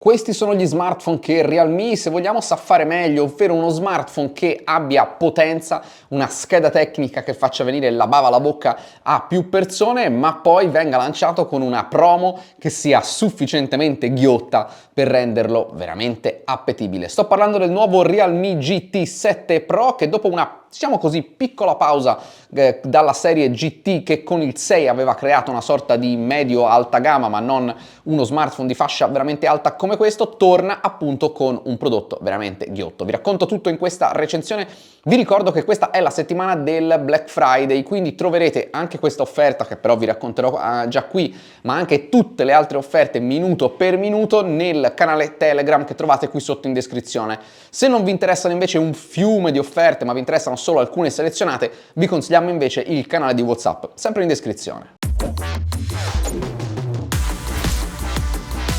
Questi sono gli smartphone che Realme, se vogliamo, sa fare meglio, ovvero uno smartphone che abbia potenza, una scheda tecnica che faccia venire la bava alla bocca a più persone, ma poi venga lanciato con una promo che sia sufficientemente ghiotta per renderlo veramente appetibile. Sto parlando del nuovo Realme GT 7 Pro che dopo una, diciamo così, piccola pausa dalla serie GT che con il 6 aveva creato una sorta di medio-alta gamma, ma non uno smartphone di fascia veramente alta come questo, torna appunto con un prodotto veramente ghiotto. Vi racconto tutto in questa recensione. Vi ricordo che questa è la settimana del Black Friday, quindi troverete anche questa offerta, che però vi racconterò già qui, ma anche tutte le altre offerte minuto per minuto nel canale Telegram che trovate qui sotto in descrizione. Se non vi interessano invece un fiume di offerte, ma vi interessano solo alcune selezionate, vi consigliamo invece il canale di WhatsApp, sempre in descrizione.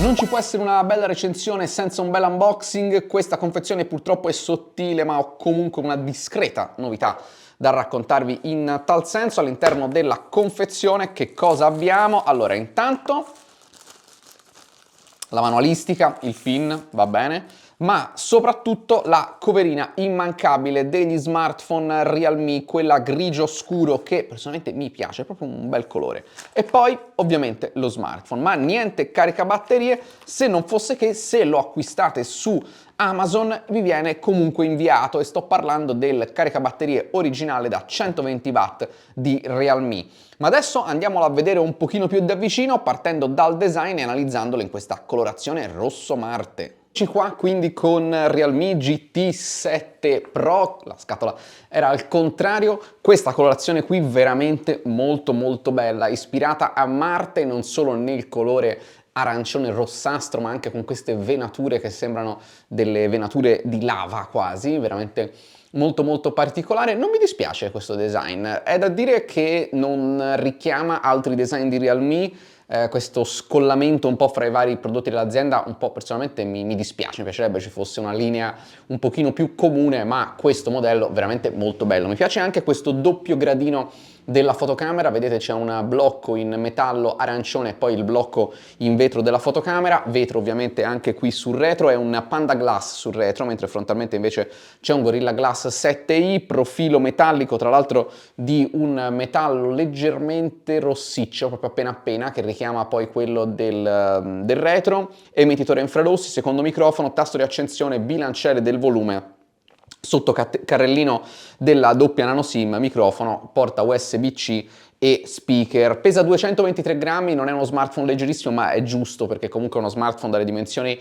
Non ci può essere una bella recensione senza un bel unboxing. Questa confezione purtroppo è sottile, ma ho comunque una discreta novità da raccontarvi in tal senso. All'interno della confezione che cosa abbiamo? Allora, intanto la manualistica, il pin, va bene, ma soprattutto la coverina immancabile degli smartphone Realme, quella grigio scuro che personalmente mi piace, è proprio un bel colore. E poi ovviamente lo smartphone, ma niente caricabatterie, se non fosse che se lo acquistate su Amazon vi viene comunque inviato, e sto parlando del caricabatterie originale da 120 watt di Realme. Ma adesso andiamolo a vedere un pochino più da vicino, partendo dal design e analizzandolo in questa colorazione rosso Marte. Eccoci qua quindi con Realme GT 7 Pro, la scatola era al contrario, questa colorazione qui veramente molto bella, ispirata a Marte non solo nel colore arancione rossastro, ma anche con queste venature che sembrano delle venature di lava quasi, veramente molto particolare. Non mi dispiace questo design, è da dire che non richiama altri design di Realme. Questo scollamento un po' fra i vari prodotti dell'azienda un po' personalmente mi dispiace, mi piacerebbe ci fosse una linea un pochino più comune, ma questo modello veramente molto bello. Mi piace anche questo doppio gradino della fotocamera, vedete c'è un blocco in metallo arancione e poi il blocco in vetro della fotocamera, vetro ovviamente anche qui sul retro, è un Panda Glass sul retro, mentre frontalmente invece c'è un Gorilla Glass 7i, profilo metallico tra l'altro di un metallo leggermente rossiccio, proprio appena, che richiama poi quello del retro, emettitore infrarossi, secondo microfono, tasto di accensione, bilanciere del volume, sotto carrellino della doppia nano SIM, microfono, porta USB-C e speaker. Pesa 223 grammi, non è uno smartphone leggerissimo, ma è giusto perché comunque è uno smartphone dalle dimensioni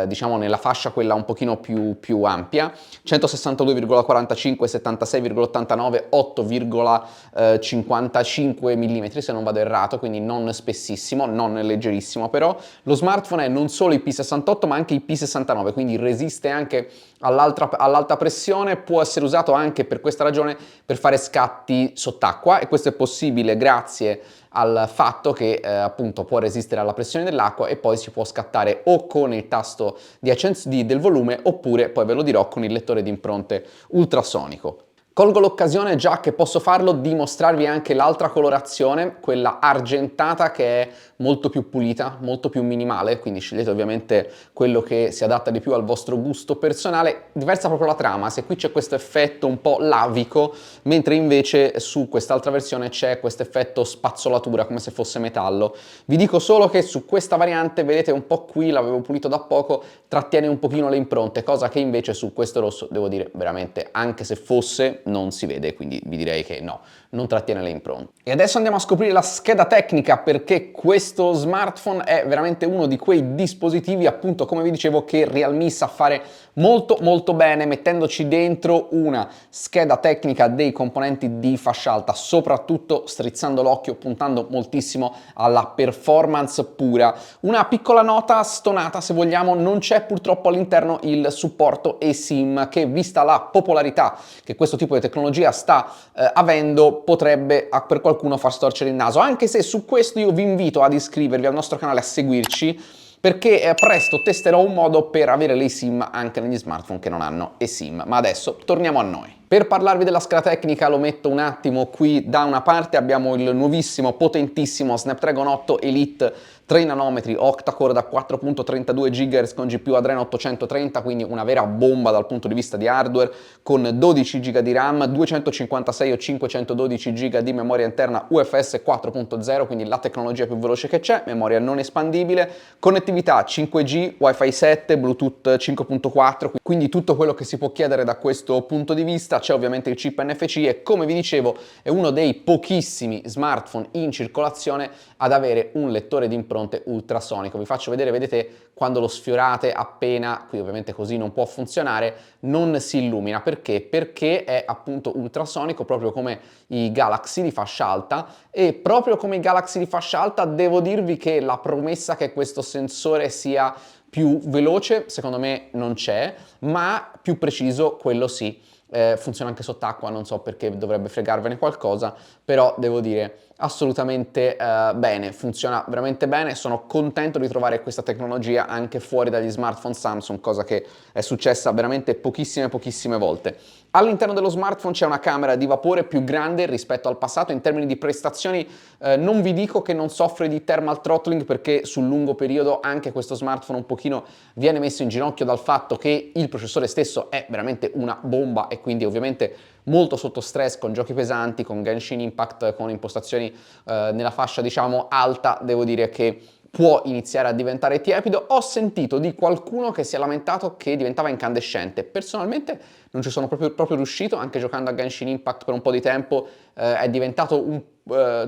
diciamo nella fascia quella un pochino più ampia. 162,45, 76,89, 8,55 mm se non vado errato, quindi non spessissimo, non leggerissimo. Però lo smartphone è non solo IP68 ma anche IP69, quindi resiste anche all'alta pressione, può essere usato anche per questa ragione per fare scatti sott'acqua, e questo è possibile grazie al fatto che appunto può resistere alla pressione dell'acqua e poi si può scattare o con il tasto del volume oppure, poi ve lo dirò, con il lettore di impronte ultrasonico. Colgo l'occasione, già che posso farlo, di mostrarvi anche l'altra colorazione, quella argentata, che è molto più pulita, molto più minimale, quindi scegliete ovviamente quello che si adatta di più al vostro gusto personale. Diversa proprio la trama, se qui c'è questo effetto un po' lavico, mentre invece su quest'altra versione c'è questo effetto spazzolatura, come se fosse metallo. Vi dico solo che su questa variante, vedete un po' qui, l'avevo pulito da poco, trattiene un pochino le impronte, cosa che invece su questo rosso, devo dire, veramente, anche se fosse, non si vede, quindi vi direi che no, non trattiene le impronte. E adesso andiamo a scoprire la scheda tecnica, perché questo smartphone è veramente uno di quei dispositivi, appunto come vi dicevo, che Realme sa fare molto bene, mettendoci dentro una scheda tecnica dei componenti di fascia alta, soprattutto strizzando l'occhio, puntando moltissimo alla performance pura. Una piccola nota stonata, se vogliamo, non c'è purtroppo all'interno il supporto eSIM, che vista la popolarità che questo tipo di tecnologia sta avendo, potrebbe per qualcuno far storcere il naso, anche se su questo io vi invito ad iscrivervi al nostro canale, a seguirci, perché presto testerò un modo per avere l'eSIM anche negli smartphone che non hanno eSIM. Ma adesso torniamo a noi. Per parlarvi della scheda tecnica lo metto un attimo qui da una parte, abbiamo il nuovissimo, potentissimo Snapdragon 8 Elite 3 nanometri, octa-core da 4.32 GHz con GPU Adreno 830, quindi una vera bomba dal punto di vista di hardware, con 12 GB di RAM, 256 o 512 GB di memoria interna UFS 4.0, quindi la tecnologia più veloce che c'è, memoria non espandibile, connettività 5G, Wi-Fi 7, Bluetooth 5.4, quindi tutto quello che si può chiedere da questo punto di vista. C'è ovviamente il chip NFC e, come vi dicevo, è uno dei pochissimi smartphone in circolazione ad avere un lettore di impronte ultrasonico. Vi faccio vedere, vedete, quando lo sfiorate appena, qui ovviamente così non può funzionare, non si illumina. Perché? Perché è appunto ultrasonico, proprio come i Galaxy di fascia alta, e proprio come i Galaxy di fascia alta devo dirvi che la promessa che questo sensore sia più veloce, secondo me non c'è, ma più preciso, quello sì. Funziona anche sott'acqua, non so perché dovrebbe fregarvene qualcosa, però devo dire assolutamente bene, funziona veramente bene. Sono contento di trovare questa tecnologia anche fuori dagli smartphone Samsung, cosa che è successa veramente pochissime volte. All'interno dello smartphone c'è una camera di vapore più grande rispetto al passato. In termini di prestazioni non vi dico che non soffre di thermal throttling, perché sul lungo periodo anche questo smartphone un pochino viene messo in ginocchio dal fatto che il processore stesso è veramente una bomba e quindi ovviamente molto sotto stress con giochi pesanti, con Genshin Impact, con impostazioni nella fascia diciamo alta. Devo dire che può iniziare a diventare tiepido. Ho sentito di qualcuno che si è lamentato che diventava incandescente. Personalmente non ci sono proprio riuscito, anche giocando a Genshin Impact per un po' di tempo è diventato un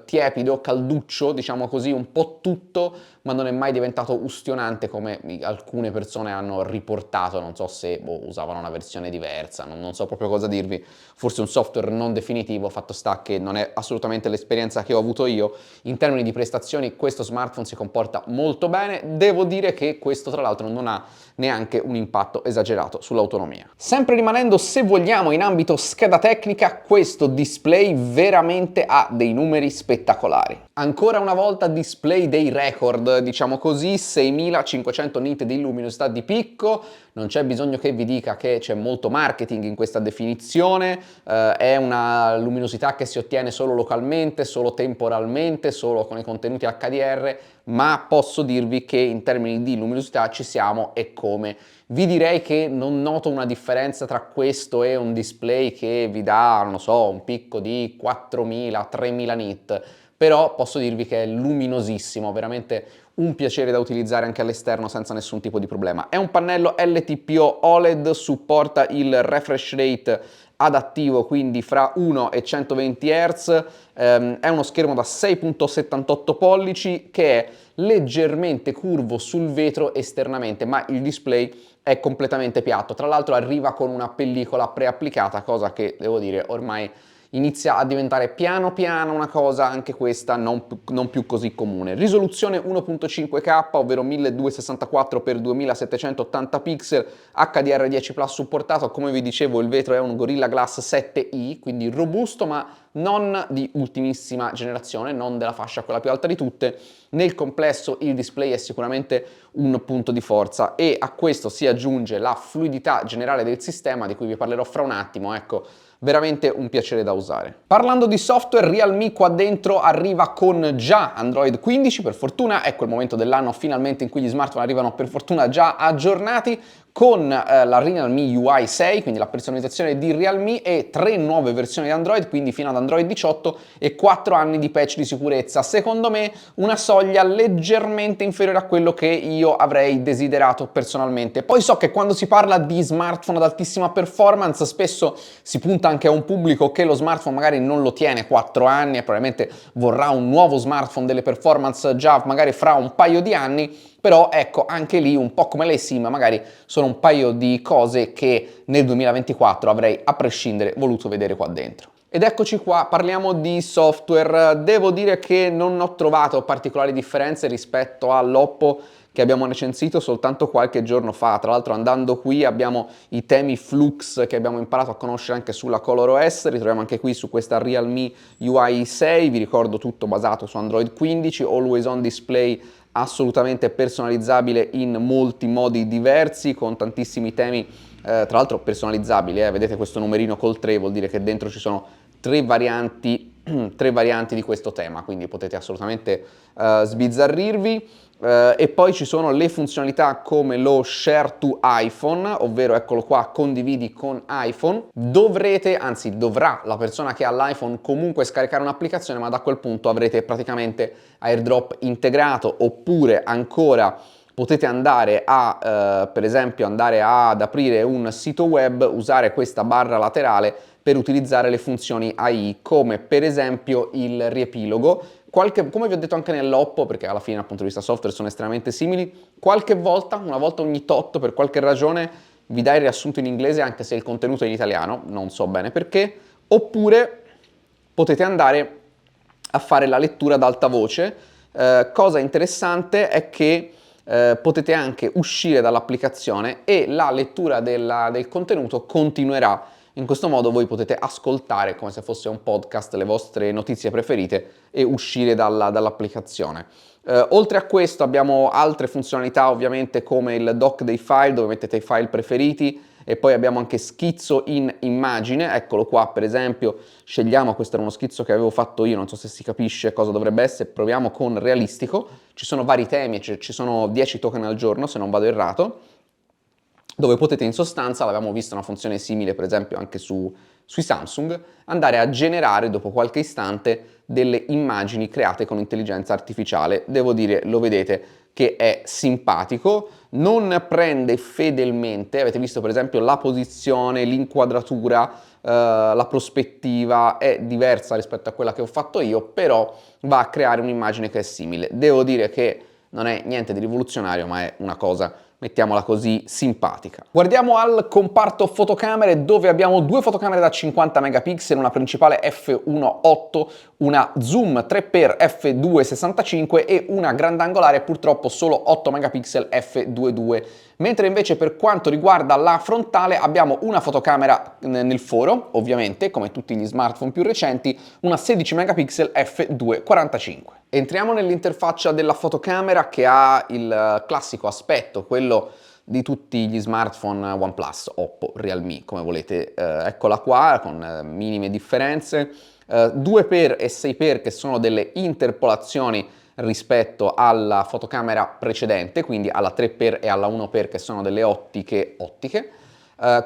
tiepido, calduccio, diciamo così, un po' tutto, ma non è mai diventato ustionante come alcune persone hanno riportato. Non so se usavano una versione diversa, non so proprio cosa dirvi, forse un software non definitivo. Fatto sta che non è assolutamente l'esperienza che ho avuto io. In termini di prestazioni questo smartphone si comporta molto bene, devo dire che questo tra l'altro non ha neanche un impatto esagerato sull'autonomia. Sempre rimanendo, se vogliamo, in ambito scheda tecnica, questo display veramente ha dei numeri spettacolari. Ancora una volta display dei record, diciamo così, 6500 nit di luminosità di picco. Non c'è bisogno che vi dica che c'è molto marketing in questa definizione, è una luminosità che si ottiene solo localmente, solo temporalmente, solo con i contenuti HDR, ma posso dirvi che in termini di luminosità ci siamo e come. Vi direi che non noto una differenza tra questo e un display che vi dà, non so, un picco di 4000-3000 nit, però posso dirvi che è luminosissimo, veramente un piacere da utilizzare anche all'esterno senza nessun tipo di problema. È un pannello LTPO OLED, supporta il refresh rate adattivo, quindi fra 1 e 120 Hz, è uno schermo da 6.78 pollici che è leggermente curvo sul vetro esternamente, ma il display è completamente piatto. Tra l'altro arriva con una pellicola preapplicata, cosa che devo dire ormai inizia a diventare piano piano una cosa anche questa non più così comune. Risoluzione 1.5K, ovvero 1264x2780 pixel, HDR10 Plus supportato. Come vi dicevo, il vetro è un Gorilla Glass 7i, quindi robusto ma non di ultimissima generazione, non della fascia quella più alta di tutte. Nel complesso il display è sicuramente un punto di forza e a questo si aggiunge la fluidità generale del sistema, di cui vi parlerò fra un attimo. Ecco, veramente un piacere da usare. Parlando di software, Realme qua dentro arriva con già Android 15, per fortuna. Ecco il momento dell'anno finalmente in cui gli smartphone arrivano per fortuna già aggiornati, con la Realme UI 6, quindi la personalizzazione di Realme, e 3 nuove versioni di Android, quindi fino ad Android 18, e 4 anni di patch di sicurezza. Secondo me una soglia leggermente inferiore a quello che io avrei desiderato personalmente. Poi so che quando si parla di smartphone ad altissima performance spesso si punta anche a un pubblico che lo smartphone magari non lo tiene 4 anni e probabilmente vorrà un nuovo smartphone delle performance già magari fra un paio di anni. Però ecco, anche lì un po' come le SIM, magari sono un paio di cose che nel 2024 avrei a prescindere voluto vedere qua dentro. Ed eccoci qua, parliamo di software. Devo dire che non ho trovato particolari differenze rispetto all'Oppo che abbiamo recensito soltanto qualche giorno fa. Tra l'altro, andando qui abbiamo i temi Flux che abbiamo imparato a conoscere anche sulla ColorOS, ritroviamo anche qui su questa Realme UI 6, vi ricordo tutto basato su Android 15, Always On Display assolutamente personalizzabile in molti modi diversi, con tantissimi temi, tra l'altro personalizzabili, vedete questo numerino col 3, vuol dire che dentro ci sono 3 varianti tre varianti di questo tema, quindi potete assolutamente sbizzarrirvi. E poi ci sono le funzionalità come lo Share to iPhone, ovvero eccolo qua, condividi con iPhone. Dovrete, anzi dovrà la persona che ha l'iPhone comunque scaricare un'applicazione, ma da quel punto avrete praticamente AirDrop integrato, oppure ancora potete andare a, per esempio, andare ad aprire un sito web, usare questa barra laterale per utilizzare le funzioni AI, come per esempio il riepilogo. Come vi ho detto anche nell'Oppo, perché alla fine dal punto di vista software sono estremamente simili, qualche volta, una volta ogni tot, per qualche ragione, vi dà il riassunto in inglese anche se il contenuto è in italiano, non so bene perché, oppure potete andare a fare la lettura ad alta voce. Cosa interessante è che potete anche uscire dall'applicazione e la lettura del contenuto continuerà. In questo modo voi potete ascoltare come se fosse un podcast le vostre notizie preferite e uscire dall'applicazione. Oltre a questo abbiamo altre funzionalità ovviamente come il doc dei file dove mettete i file preferiti, e poi abbiamo anche schizzo in immagine, eccolo qua per esempio, scegliamo, questo era uno schizzo che avevo fatto io, non so se si capisce cosa dovrebbe essere, proviamo con realistico, ci sono vari temi, ci sono 10 token al giorno se non vado errato, dove potete in sostanza, l'abbiamo visto una funzione simile per esempio anche sui Samsung, andare a generare dopo qualche istante delle immagini create con intelligenza artificiale. Devo dire, lo vedete che è simpatico, non prende fedelmente, avete visto per esempio la posizione, l'inquadratura, la prospettiva è diversa rispetto a quella che ho fatto io, però va a creare un'immagine che è simile. Devo dire che non è niente di rivoluzionario, ma è una cosa, mettiamola così, simpatica. Guardiamo al comparto fotocamere, dove abbiamo due fotocamere da 50 megapixel, una principale f1.8, una zoom 3x f2.65 e una grandangolare purtroppo solo 8 megapixel f2.2. Mentre invece per quanto riguarda la frontale abbiamo una fotocamera nel foro, ovviamente, come tutti gli smartphone più recenti, una 16 megapixel f2.45. Entriamo nell'interfaccia della fotocamera, che ha il classico aspetto, quello di tutti gli smartphone OnePlus, Oppo, Realme, come volete. Eccola qua, con minime differenze. 2x e 6x che sono delle interpolazioni rispetto alla fotocamera precedente, quindi alla 3x e alla 1x che sono delle ottiche.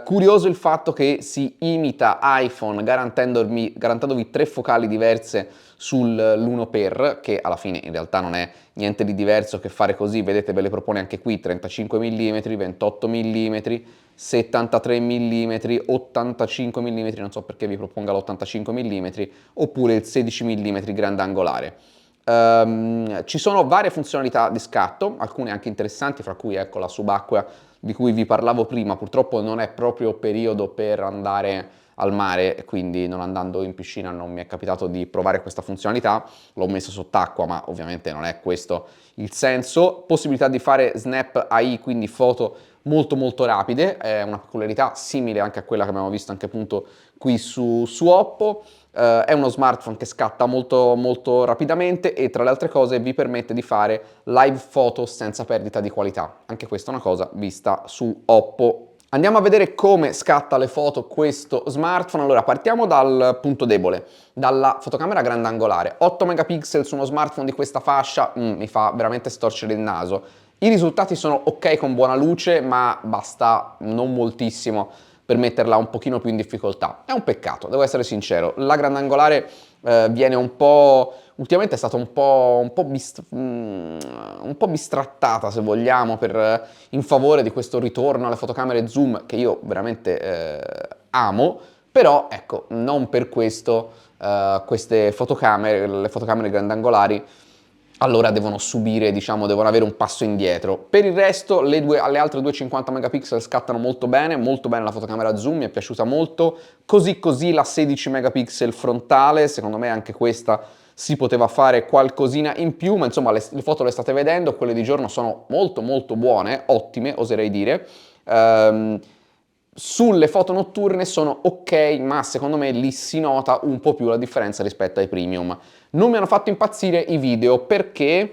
Curioso il fatto che si imita iPhone garantendovi tre focali diverse sull'1x, che alla fine in realtà non è niente di diverso che fare così, vedete ve le propone anche qui 35 mm, 28 mm, 73 mm, 85 mm, non so perché vi proponga l'85 mm, oppure il 16 mm grandangolare. Ci sono varie funzionalità di scatto, alcune anche interessanti, fra cui ecco la subacquea di cui vi parlavo prima. Purtroppo non è proprio periodo per andare al mare, quindi non andando in piscina non mi è capitato di provare questa funzionalità, l'ho messo sott'acqua, ma ovviamente non è questo il senso. Possibilità di fare snap AI, quindi foto molto rapide, è una peculiarità simile anche a quella che abbiamo visto anche appunto qui su Oppo. È uno smartphone che scatta molto rapidamente e tra le altre cose vi permette di fare live photo senza perdita di qualità. Anche questa è una cosa vista su Oppo. Andiamo a vedere come scatta le foto questo smartphone. Allora, partiamo dal punto debole, dalla fotocamera grandangolare. 8 megapixel su uno smartphone di questa fascia mi fa veramente storcere il naso. I risultati sono ok con buona luce, ma basta non moltissimo per metterla un pochino più in difficoltà. È un peccato, devo essere sincero. La grandangolare viene un po'... ultimamente è stata un po' bistrattata, se vogliamo, in favore di questo ritorno alle fotocamere zoom che io veramente amo, però ecco, non per questo queste fotocamere, le fotocamere grandangolari, allora devono subire, diciamo, devono avere un passo indietro. Per il resto alle altre due 50 megapixel scattano molto bene la fotocamera zoom, mi è piaciuta molto, così la 16 megapixel frontale, secondo me anche questa si poteva fare qualcosina in più, ma insomma le foto le state vedendo, quelle di giorno sono molto buone, ottime oserei dire. Sulle foto notturne sono ok, ma secondo me lì si nota un po' più la differenza rispetto ai premium. Non mi hanno fatto impazzire i video perché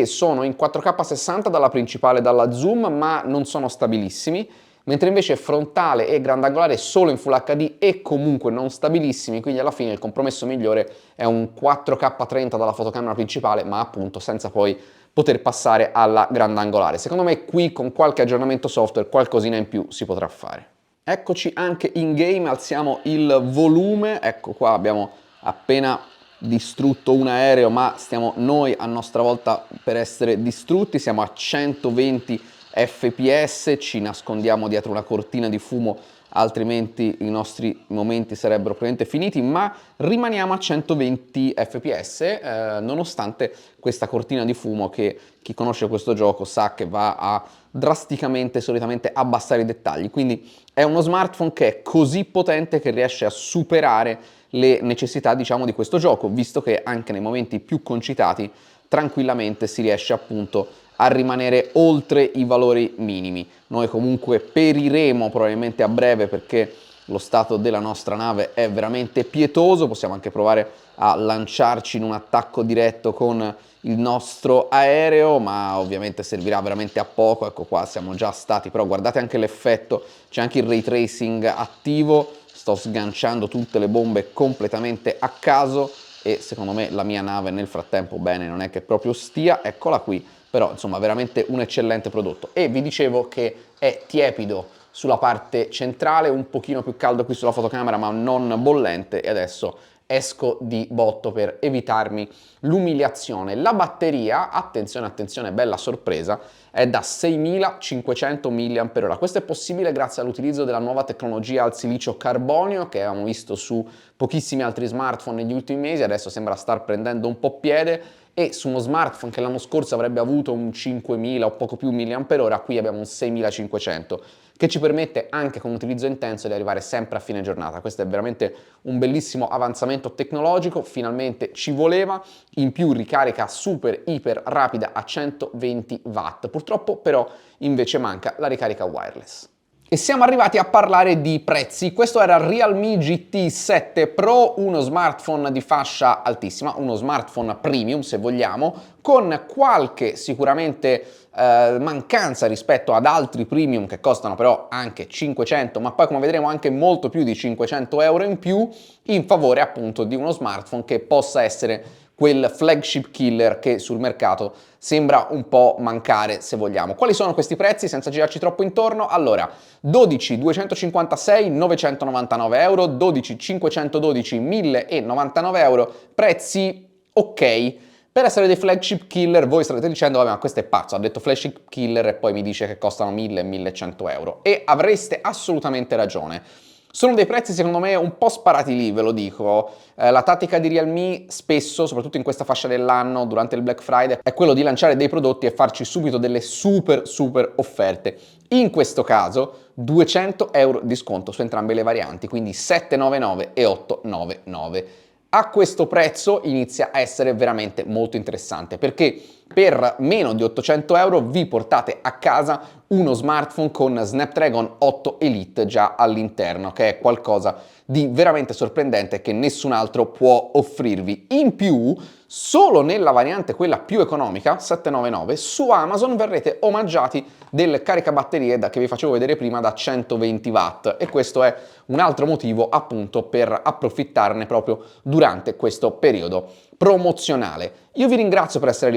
sono in 4K 60 dalla principale e dalla zoom, ma non sono stabilissimi. mentre invece frontale e grandangolare solo in Full HD e comunque non stabilissimi, quindi alla fine il compromesso migliore è un 4K30 dalla fotocamera principale, ma appunto senza poi poter passare alla grandangolare. Secondo me qui con qualche aggiornamento software qualcosina in più si potrà fare. Eccoci anche in game, alziamo il volume, ecco qua abbiamo appena distrutto un aereo, ma stiamo noi a nostra volta per essere distrutti, siamo a 120 fps, ci nascondiamo dietro una cortina di fumo, altrimenti i nostri momenti sarebbero praticamente finiti, ma rimaniamo a 120 fps nonostante questa cortina di fumo che chi conosce questo gioco sa che va a drasticamente solitamente abbassare i dettagli, quindi è uno smartphone che è così potente che riesce a superare le necessità, diciamo, di questo gioco, visto che anche nei momenti più concitati tranquillamente si riesce appunto a rimanere oltre i valori minimi. Noi comunque periremo probabilmente a breve perché lo stato della nostra nave è veramente pietoso, possiamo anche provare a lanciarci in un attacco diretto con il nostro aereo, ma ovviamente servirà veramente a poco. Ecco qua siamo già stati, però guardate anche l'effetto, c'è anche il ray tracing attivo, sto sganciando tutte le bombe completamente a caso e secondo me la mia nave nel frattempo bene non è che proprio stia, eccola qui, però insomma veramente un eccellente prodotto. E vi dicevo che è tiepido sulla parte centrale, un pochino più caldo qui sulla fotocamera ma non bollente, e adesso esco di botto per evitarmi l'umiliazione. La batteria, attenzione attenzione, bella sorpresa, è da 6500 mAh. Questo è possibile grazie all'utilizzo della nuova tecnologia al silicio carbonio che abbiamo visto su pochissimi altri smartphone negli ultimi mesi, adesso sembra star prendendo un po' piede, e su uno smartphone che l'anno scorso avrebbe avuto un 5000 o poco più mAh, qui abbiamo un 6500, che ci permette anche con un utilizzo intenso di arrivare sempre a fine giornata. Questo è veramente un bellissimo avanzamento tecnologico, finalmente ci voleva. In più ricarica super iper rapida a 120 watt, purtroppo però invece manca la ricarica wireless. E siamo arrivati a parlare di prezzi. Questo era il Realme GT 7 Pro, uno smartphone di fascia altissima, uno smartphone premium se vogliamo, con qualche sicuramente mancanza rispetto ad altri premium che costano però anche 500, ma poi come vedremo anche molto più di 500 euro in più, in favore appunto di uno smartphone che possa essere quel flagship killer che sul mercato sembra un po' mancare se vogliamo. Quali sono questi prezzi senza girarci troppo intorno? Allora, 12 256 999 euro, 12 512 1099 euro, prezzi ok. Per essere dei flagship killer voi starete dicendo vabbè ma questo è pazzo, ha detto flagship killer e poi mi dice che costano 1000 e 1100 euro, e avreste assolutamente ragione. Sono dei prezzi secondo me un po' sparati lì, ve lo dico. La tattica di Realme spesso, soprattutto in questa fascia dell'anno, durante il Black Friday, è quello di lanciare dei prodotti e farci subito delle super offerte. In questo caso 200 euro di sconto su entrambe le varianti, quindi 799 e 899. A questo prezzo inizia a essere veramente molto interessante perché per meno di 800 euro vi portate a casa uno smartphone con Snapdragon 8 Elite già all'interno, che è qualcosa di veramente sorprendente che nessun altro può offrirvi. In più, solo nella variante quella più economica, 799, su Amazon verrete omaggiati del caricabatterie che vi facevo vedere prima da 120 watt, e questo è un altro motivo appunto per approfittarne proprio durante questo periodo promozionale. Io vi ringrazio per essere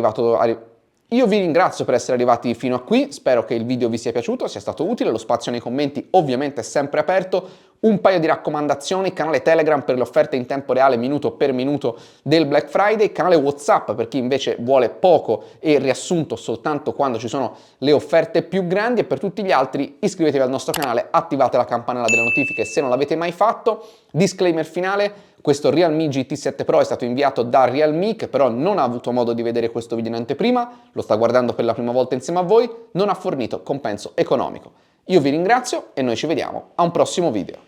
arrivati fino a qui, spero che il video vi sia piaciuto, sia stato utile, lo spazio nei commenti ovviamente è sempre aperto. Un paio di raccomandazioni: canale Telegram per le offerte in tempo reale minuto per minuto del Black Friday, canale WhatsApp per chi invece vuole poco e riassunto soltanto quando ci sono le offerte più grandi, e per tutti gli altri iscrivetevi al nostro canale, attivate la campanella delle notifiche se non l'avete mai fatto. Disclaimer finale: questo Realme GT 7 Pro è stato inviato da Realme, che però non ha avuto modo di vedere questo video in anteprima, lo sta guardando per la prima volta insieme a voi, non ha fornito compenso economico. Io vi ringrazio e noi ci vediamo a un prossimo video.